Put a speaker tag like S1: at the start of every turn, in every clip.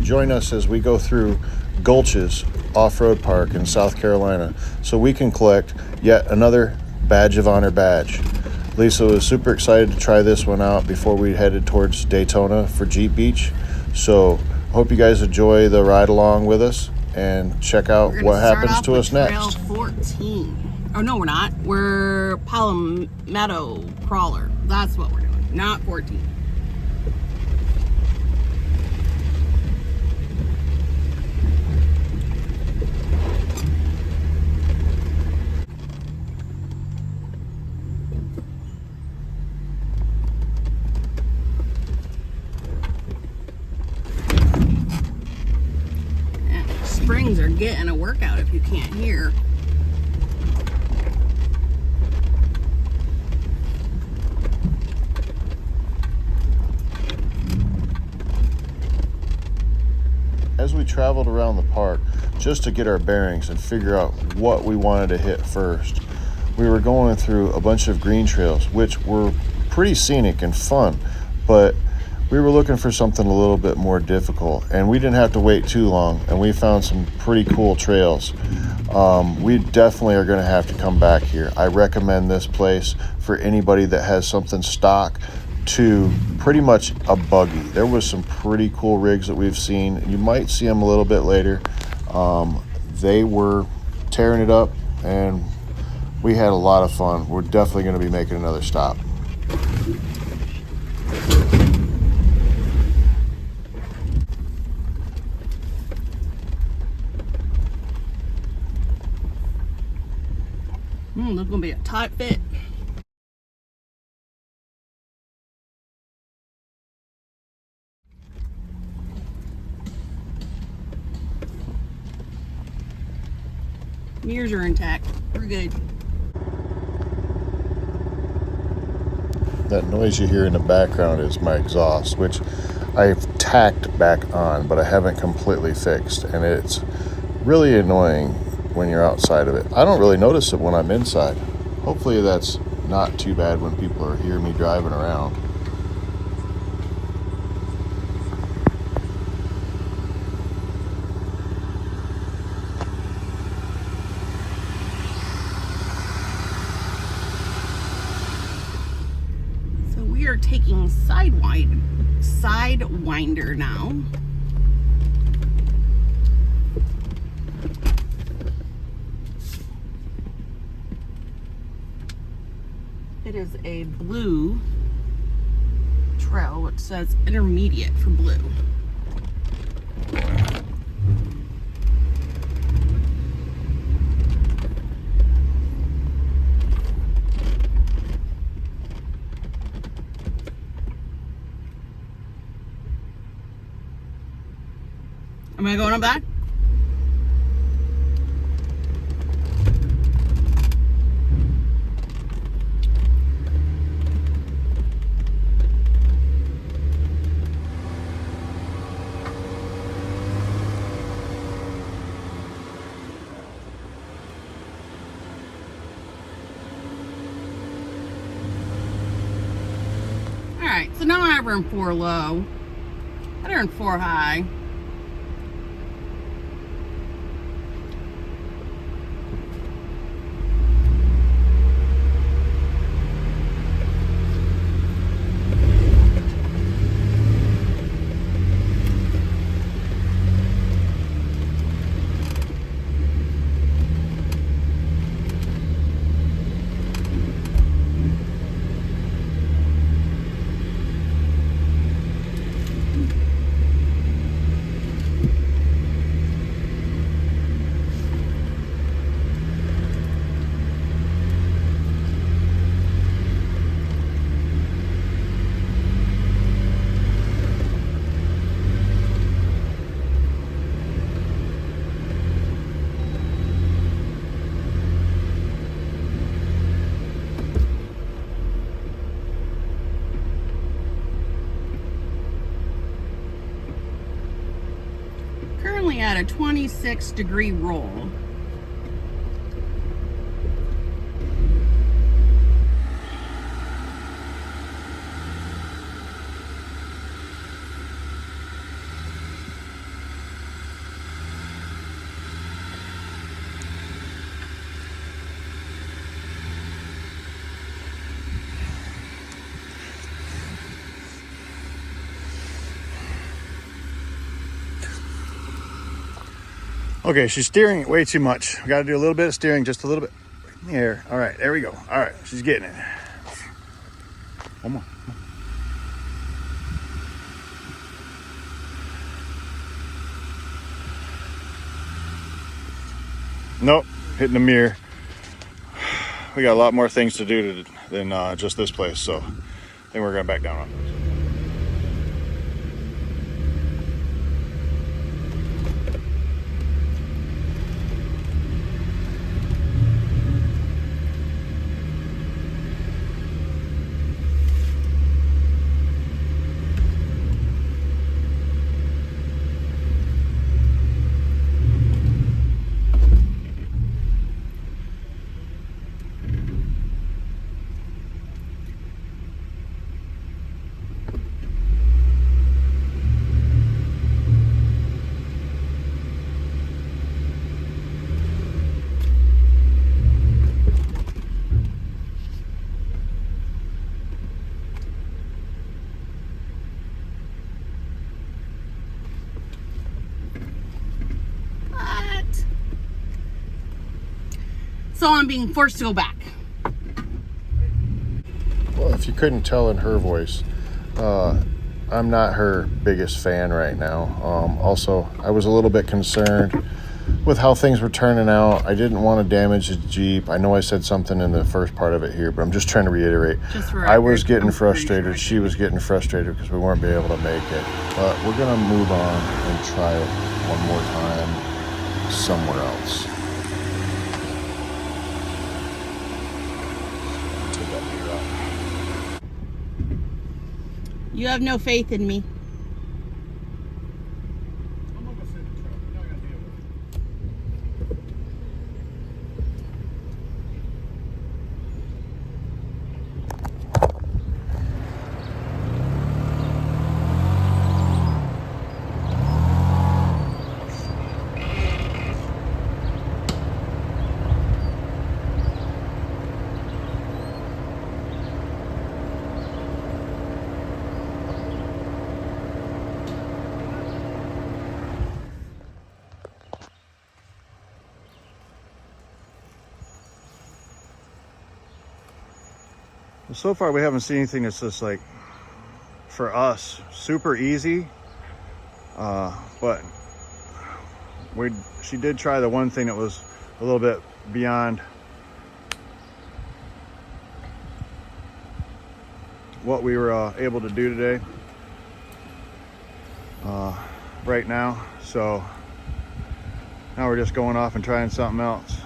S1: join us as we go through Gulches Off-Road Park in South Carolina so we can collect yet another Badge of Honor badge. Lisa was super excited to try this one out before we headed towards Daytona for Jeep Beach. So hope you guys enjoy the ride along with us and check out what happens to us next.
S2: Trail 14. Oh no, we're not. We're Palmetto Crawler. That's what we're doing, not 14. Springs are getting a workout if you can't hear.
S1: As we traveled around the park just to get our bearings and figure out what we wanted to hit first, we were going through a bunch of green trails, which were pretty scenic and fun, but we were looking for something a little bit more difficult, and we didn't have to wait too long, and we found some pretty cool trails. We definitely are going to have to come back here. I recommend this place for anybody that has something stock to pretty much a buggy. There was some pretty cool rigs that we've seen. You might see them a little bit later. They were tearing it up, and we had a lot of fun. We're definitely going to be making another stop.
S2: That's gonna be a tight fit. Mirrors are intact. We're good.
S1: That noise you hear in the background is my exhaust, which I've tacked back on, but I haven't completely fixed, and it's really annoying when you're outside of it. I don't really notice it when I'm inside. Hopefully that's not too bad when people are hearing me driving around.
S2: So we are taking Sidewinder now. It is a blue trail, which says intermediate for blue. Am I going up that? Alright, so now I run 4 low. I run 4 high. Currently at a 26-degree roll.
S1: Okay, she's steering it way too much. We got to do a little bit of steering, just a little bit in the air. All right, there we go. All right, she's getting it. One more. Nope, hitting the mirror. We got a lot more things to do than just this place, so I think we're going back down on this.
S2: So I'm being forced to go back.
S1: Well, if you couldn't tell in her voice, I'm not her biggest fan right now. Also, I was a little bit concerned with how things were turning out. I didn't want to damage the Jeep. I know I said something in the first part of it here, but I'm just trying to reiterate. I was getting frustrated. She was getting frustrated because we weren't being able to make it. But we're going to move on and try it one more time somewhere else. Take that mirror out.
S2: You have no faith in me.
S1: Well, so far we haven't seen anything that's just like, for us, super easy. But she did try the one thing that was a little bit beyond what we were able to do today right now. So now we're just going off and trying something else.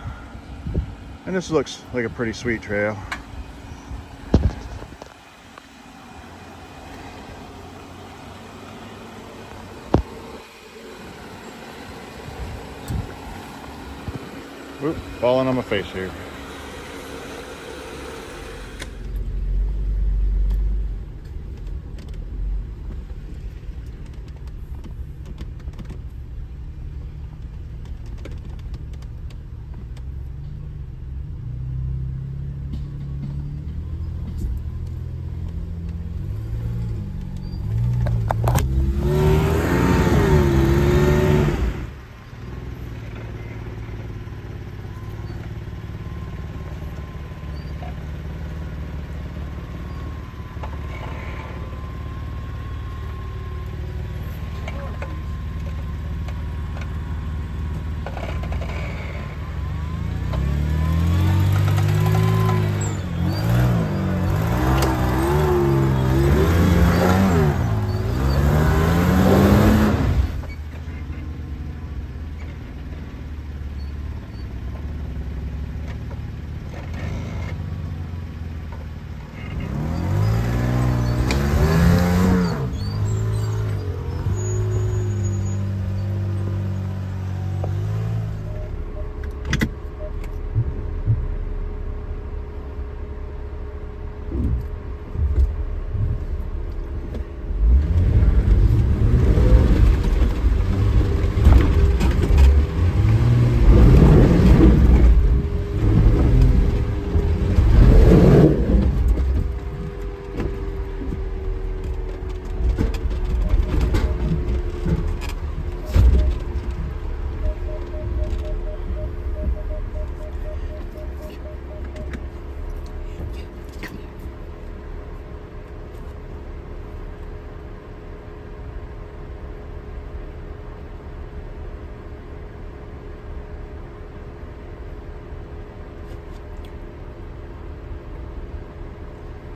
S1: And this looks like a pretty sweet trail. Oop, falling on my face here.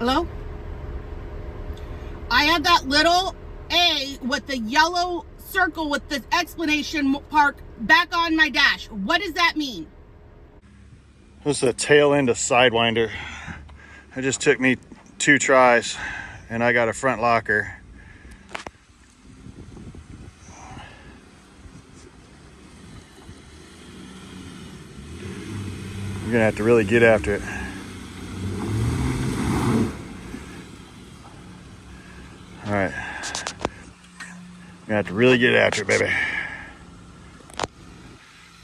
S2: Hello? I have that little A with the yellow circle with the explanation mark back on my dash. What does that mean?
S1: This is a tail end of Sidewinder. It just took me 2 tries and I got a front locker. You're gonna have to really get after it. All right. You're gonna have to really get after it, baby.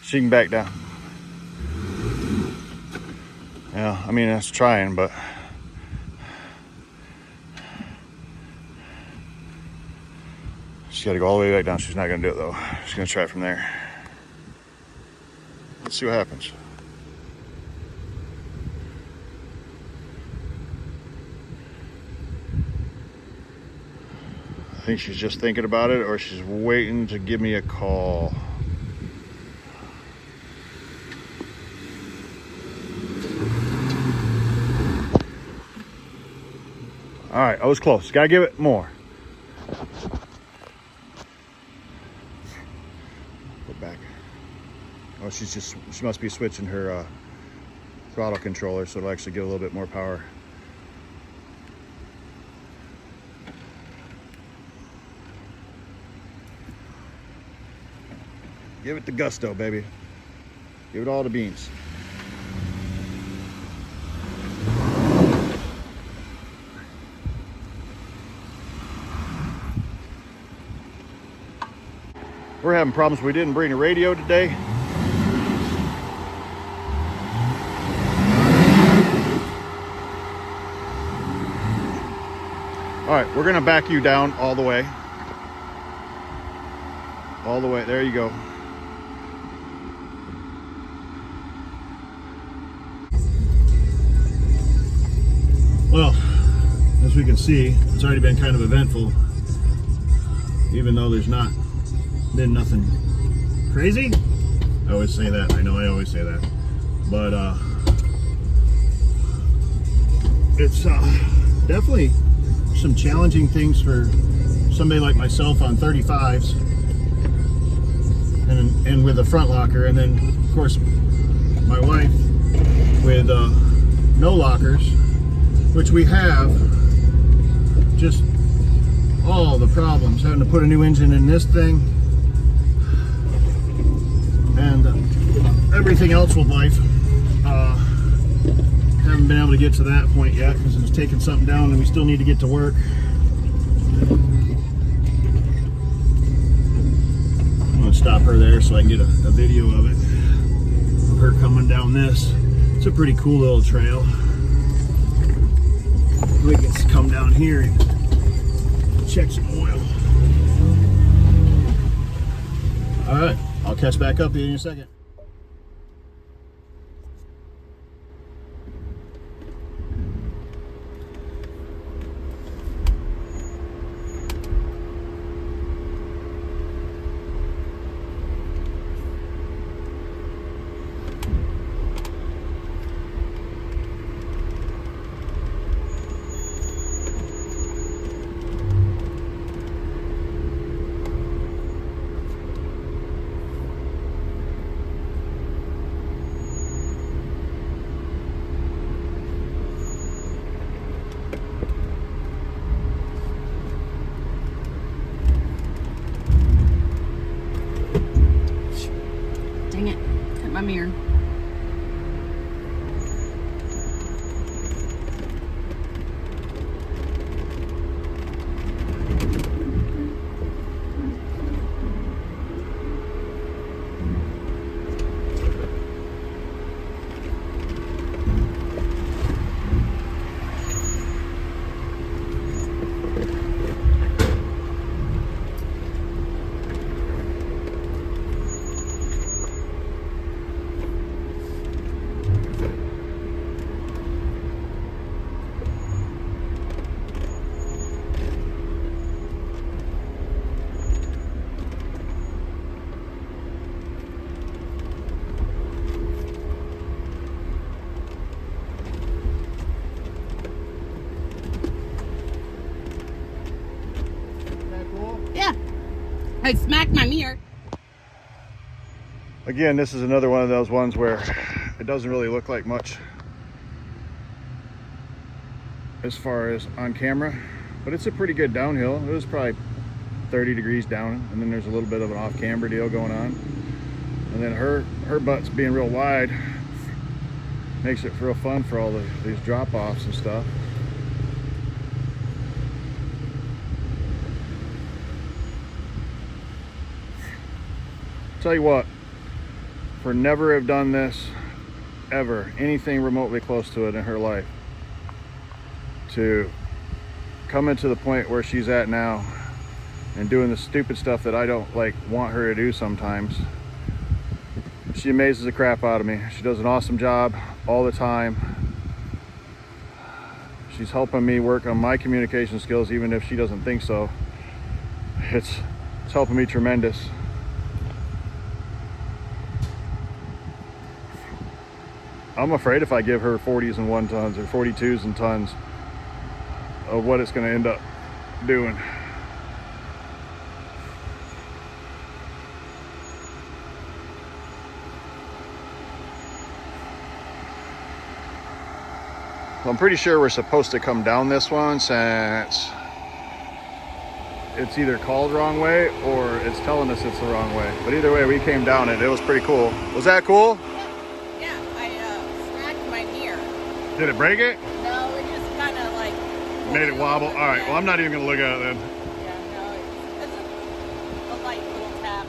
S1: She can back down. Yeah, I mean, that's trying, but she's got to go all the way back down. She's not gonna do it though. She's gonna try it from there. Let's see what happens. I think she's just thinking about it, or she's waiting to give me a call. All right, I was close. Gotta give it more. Put back. Oh, she must be switching her throttle controller, so it'll actually give a little bit more power. Give it the gusto, baby. Give it all the beans. We're having problems. We didn't bring a radio today. All right, we're gonna back you down all the way. All the way, there you go. Well, as we can see, it's already been kind of eventful, even though there's not been nothing crazy. I always say that. I know I always say that, but it's definitely some challenging things for somebody like myself on 35s and with a front locker, and then of course my wife with no lockers, which we have. Just all the problems, having to put a new engine in this thing, and everything else with life. Haven't been able to get to that point yet because it's taking something down and we still need to get to work. I'm going to stop her there so I can get a video of it, of her coming down this. It's a pretty cool little trail. We can come down here and check some oil. All right, I'll catch back up here in a second.
S2: Dang it, hit my mirror. I smacked my mirror.
S1: Again, this is another one of those ones where it doesn't really look like much as far as on camera, but it's a pretty good downhill. It was probably 30 degrees down, and then there's a little bit of an off-camber deal going on. And then her butt's being real wide makes it real fun for all these drop-offs and stuff. Tell you what, for never have done this ever, anything remotely close to it in her life, to come into the point where she's at now and doing the stupid stuff that I don't like want her to do sometimes, she amazes the crap out of me. She does an awesome job all the time. She's helping me work on my communication skills even if she doesn't think so. It's helping me tremendous. I'm afraid if I give her 40s and 1 tons or 42s and tons of what it's going to end up doing. I'm pretty sure we're supposed to come down this one since it's either called wrong way or it's telling us it's the wrong way. But either way, we came down it. It was pretty cool. Was that cool?
S2: Yeah, I smacked my mirror.
S1: Did it break it?
S2: No, it just kind of like
S1: Made it wobble? All right, well, I'm not even going to look at it then.
S2: Yeah, no, it's a light little tap.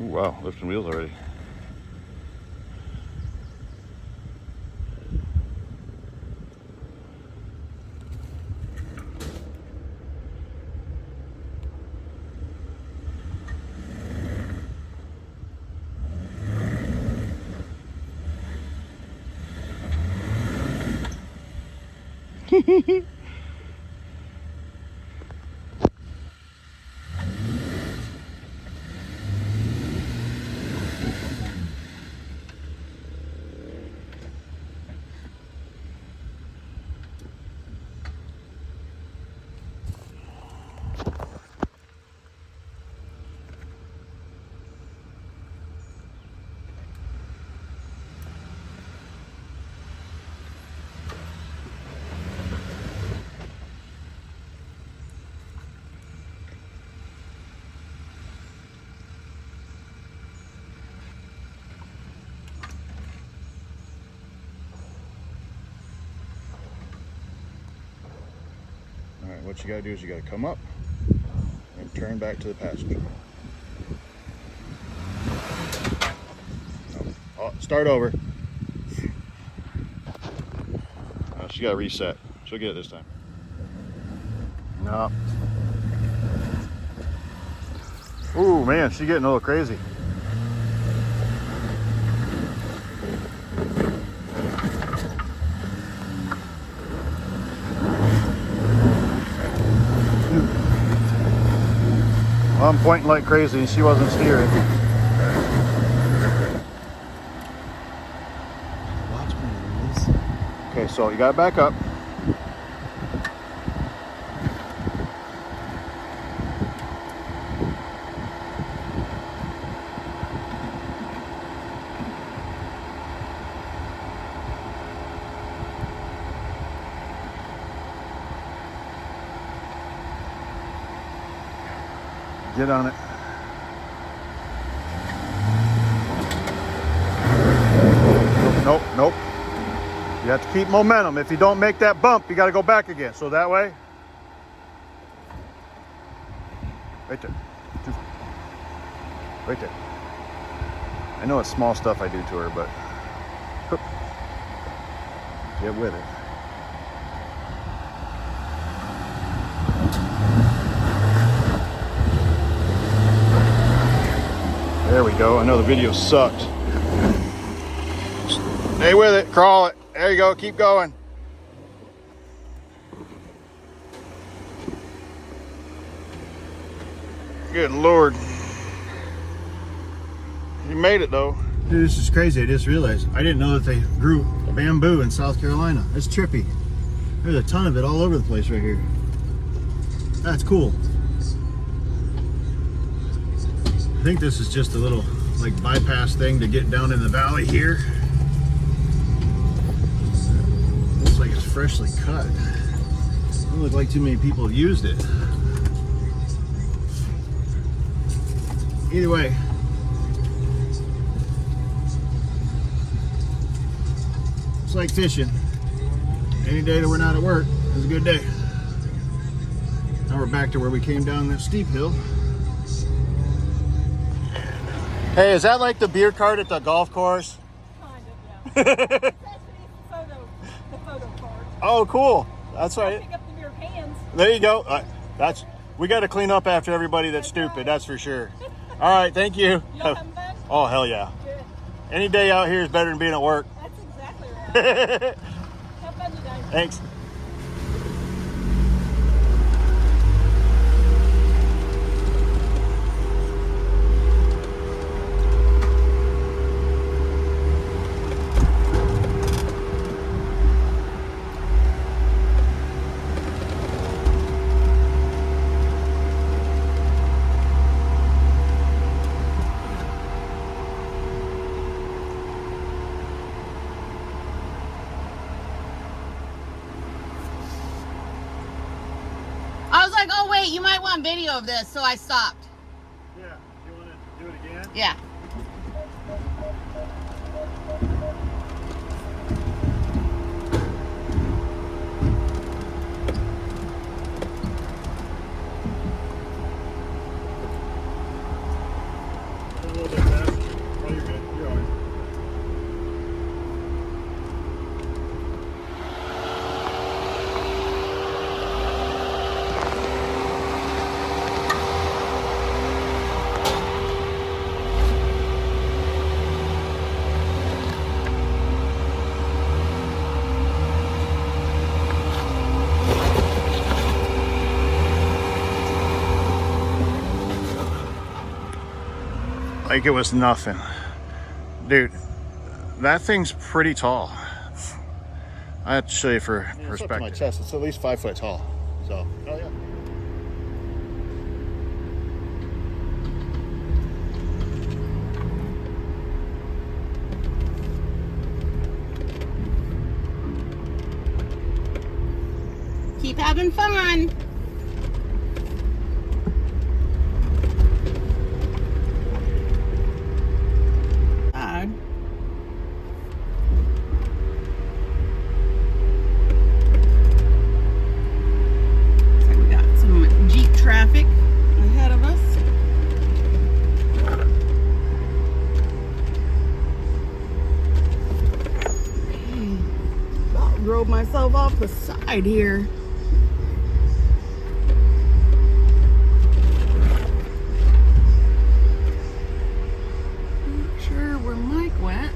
S1: Ooh, wow, lifting wheels already. All right, what you gotta do is you gotta come up and turn back to the passenger. Oh, start over. She gotta reset. She'll get it this time. No. Ooh, man, she's getting a little crazy. I'm pointing like crazy and she wasn't steering.
S3: Watch me, Liz.
S1: Okay, so you gotta back up. Get on it. Nope, nope. You have to keep momentum. If you don't make that bump, you got to go back again. So that way. Right there. Right there. I know it's small stuff I do to her, but get with it. There we go. I know the video sucked. Stay with it. Crawl it. There you go. Keep going. Good Lord. You made it though.
S3: Dude, this is crazy. I just realized I didn't know that they grew bamboo in South Carolina. That's trippy. There's a ton of it all over the place right here. That's cool. I think this is just a little like bypass thing to get down in the valley here. Looks like it's freshly cut. Doesn't look like too many people have used it. Either way, it's like fishing. Any day that we're not at work is a good day. Now we're back to where we came down that steep hill.
S1: Hey, is that like the beer cart at the golf course?
S4: Kind of, yeah. It's actually the photo card.
S1: Oh, cool. That's
S4: I
S1: right.
S4: pick up the mirror cans.
S1: There you go. We got to clean up after everybody that's stupid. That's for sure. All right, thank you.
S4: Y'all having fun?
S1: Oh, hell yeah.
S4: Good.
S1: Any day out here is better than being at work.
S4: That's exactly right. Have fun, you guys.
S1: Thanks.
S2: I was like, oh wait, you might want video of this, so I stopped.
S1: Yeah, you want to do it again?
S2: Yeah.
S1: A little bit faster. Oh, you're good. You're all right. Like it was nothing. Dude, that thing's pretty tall. I have to show you for perspective. It's up to my chest. It's at least 5 foot tall. So, oh yeah.
S2: Keep having fun. Looks like we got some Jeep traffic ahead of us. About drove myself off the side here. Not sure where Mike went.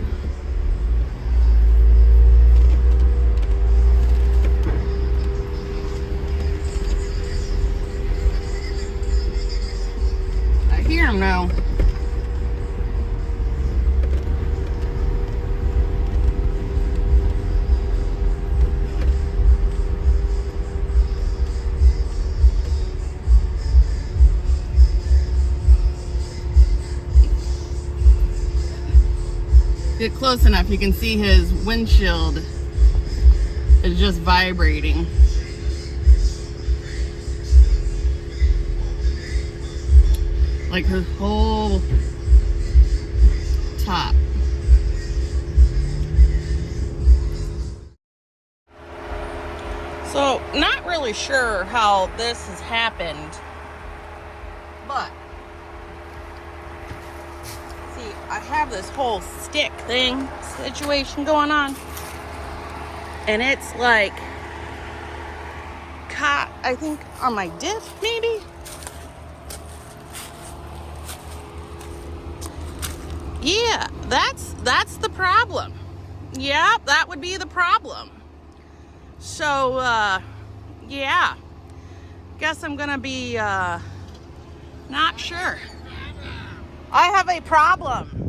S2: Get close enough, you can see his windshield is just vibrating. Like his whole top. So, not really sure how this has happened, but see, I have this whole stick thing situation going on, and it's like caught, I think, on my diff, maybe. Yeah, that's the problem. Yeah, that would be the problem. So, yeah, guess I'm gonna be, not sure. I have a problem.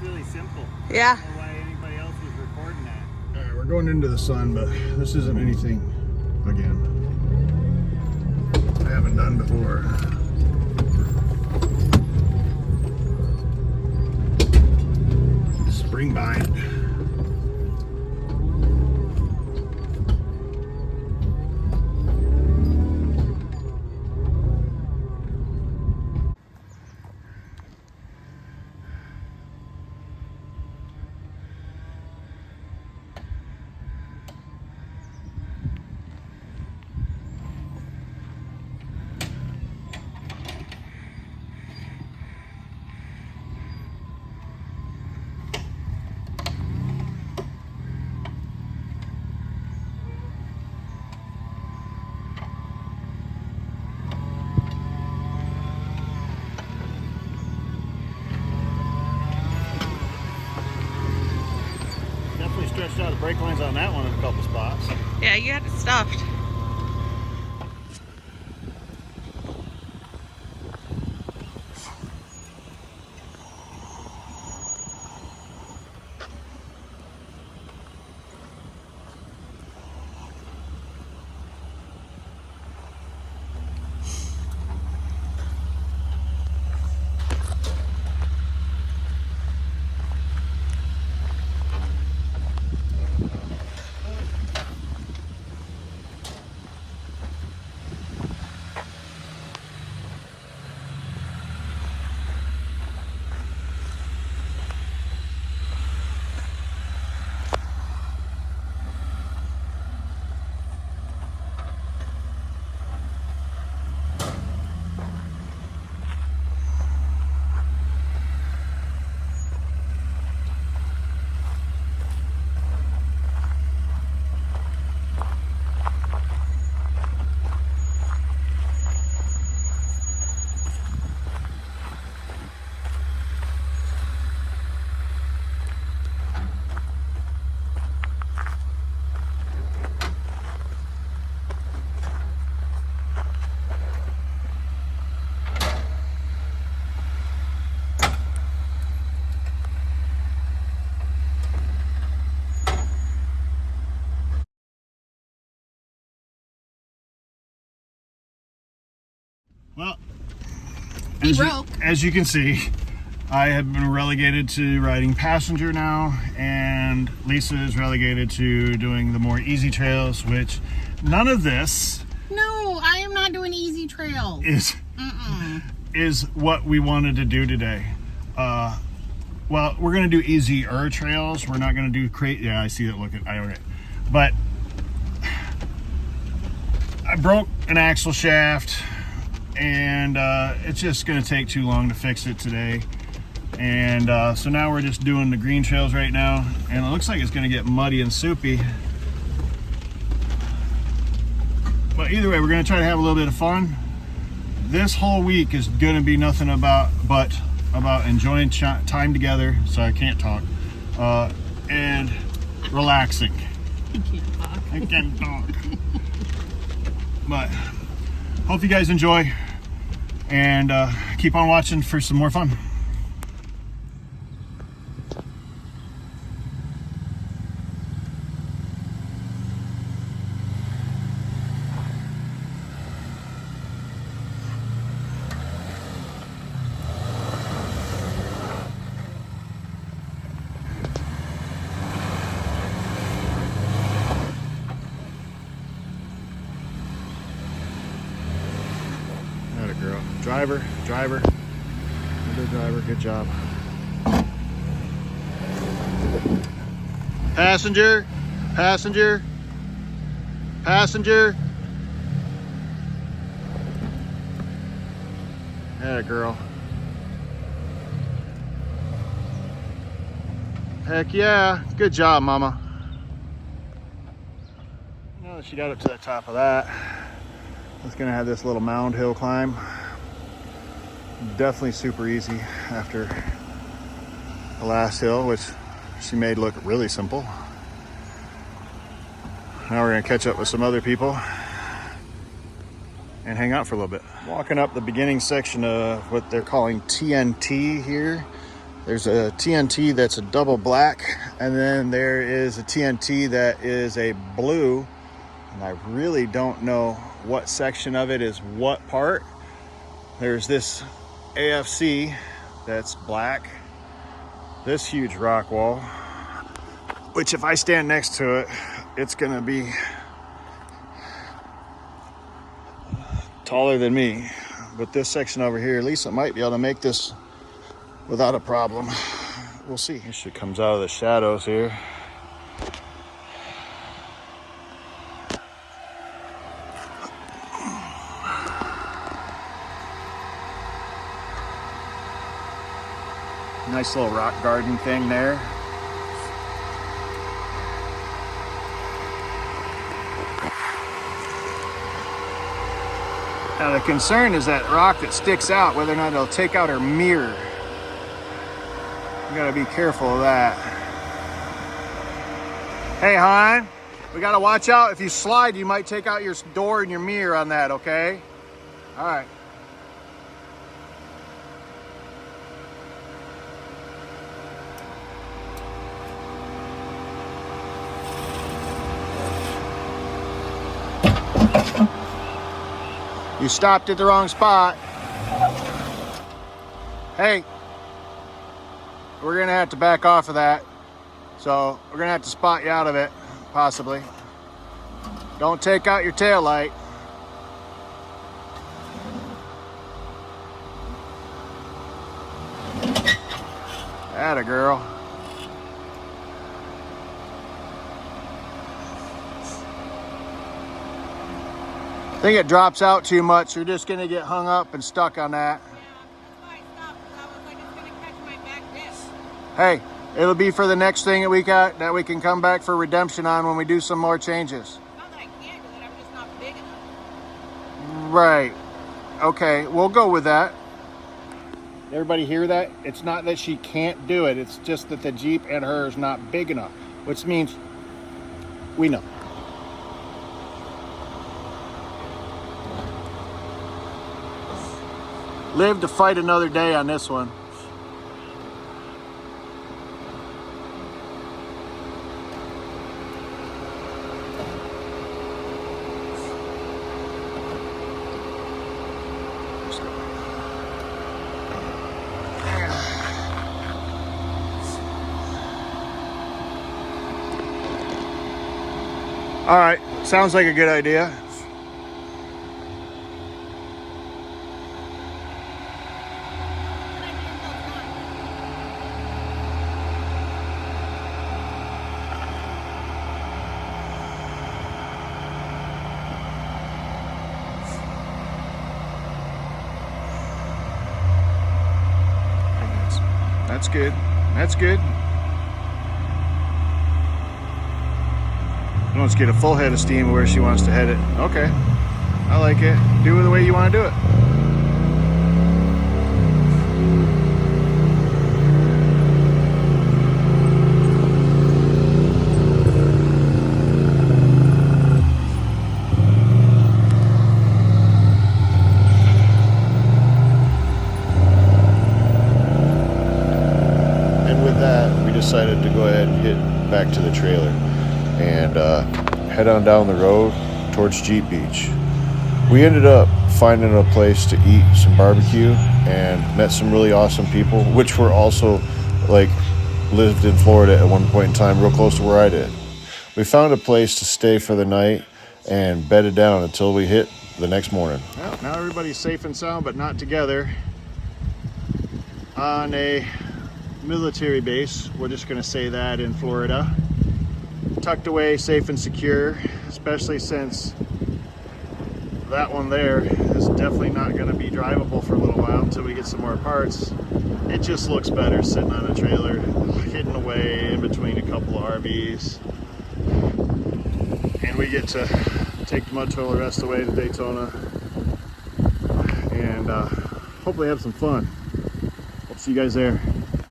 S3: Really simple.
S2: Yeah.
S3: I don't know why anybody else was recording that. Alright, we're going into the sun, but this isn't anything, again, I haven't done before. Spring bind. Definitely stretched out the brake lines on that one in a couple spots.
S2: Yeah, you had it stuffed.
S3: Well,
S2: He broke.
S3: as you can see, I have been relegated to riding passenger now, and Lisa is relegated to doing the more easy trails, which none of this
S2: No, I am not doing easy trails.
S3: is what we wanted to do today. Well, we're gonna do easier trails. We're not gonna do yeah, I see it. Look at okay, but I broke an axle shaft, and it's just gonna take too long to fix it today. And so now we're just doing the green trails right now, and it looks like it's gonna get muddy and soupy. But either way, we're gonna try to have a little bit of fun. This whole week is gonna be nothing but about enjoying time together. So I can't talk. and relaxing.
S2: You can't talk.
S3: I can't talk. But hope you guys enjoy, and keep on watching for some more fun. Atta girl. Driver. Another driver. Good job. Passenger. Atta girl. Heck yeah. Good job, Mama. Now that she got up to the top of that, it's gonna have this little mound hill climb. Definitely super easy after the last hill, which she made look really simple. Now we're gonna catch up with some other people and hang out for a little bit. Walking up the beginning section of what they're calling TNT here. There's a TNT that's a double black, and then there is a TNT that is a blue, and I really don't know what section of it is what part. There's this AFC that's black, this huge rock wall, which if I stand next to it, it's gonna be taller than me. But this section over here, at least I might be able to make this without a problem. We'll see. This shit comes out of the shadows here. Nice little rock garden thing there. Now the concern is that rock that sticks out, whether or not it'll take out her mirror. You gotta be careful of that. Hey, hon, we gotta watch out. If you slide, you might take out your door and your mirror on that, okay? All right. You stopped at the wrong spot. Hey, we're gonna have to back off of that. So we're gonna have to spot you out of it, possibly. Don't take out your tail light. Atta girl. I think it drops out too much. You're just gonna get hung up and stuck on that.
S2: Yeah, that's why I stopped, because I was like, it's gonna catch my back disc.
S3: Hey, it'll be for the next thing that we got that we can come back for redemption on when we do some more changes.
S2: Not that I can't do it, I'm just not big enough.
S3: Right. Okay, we'll go with that. Everybody hear that? It's not that she can't do it. It's just that the Jeep and her is not big enough, which means we know. Live to fight another day on this one. All right, sounds like a good idea. That's good. That's good. Let's get a full head of steam where she wants to head it. Okay. I like it. Do it the way you want to do it.
S1: decided to go ahead and hit back to the trailer and head on down the road towards Jeep Beach. We ended up finding a place to eat some barbecue and met some really awesome people, which were also like lived in Florida at one point in time, real close to where I did. We found a place to stay for the night and bedded down until we hit the next morning. Well, now everybody's safe and sound, but not together. On a military base, we're just going to say that, in Florida. Tucked away, safe and secure, especially since that one there is definitely not going to be drivable for a little while until we get some more parts. It just looks better sitting on a trailer, hidden away in between a couple of RVs. And we get to take the mud tow the rest of the way to Daytona and hopefully have some fun. Hope to see you guys there.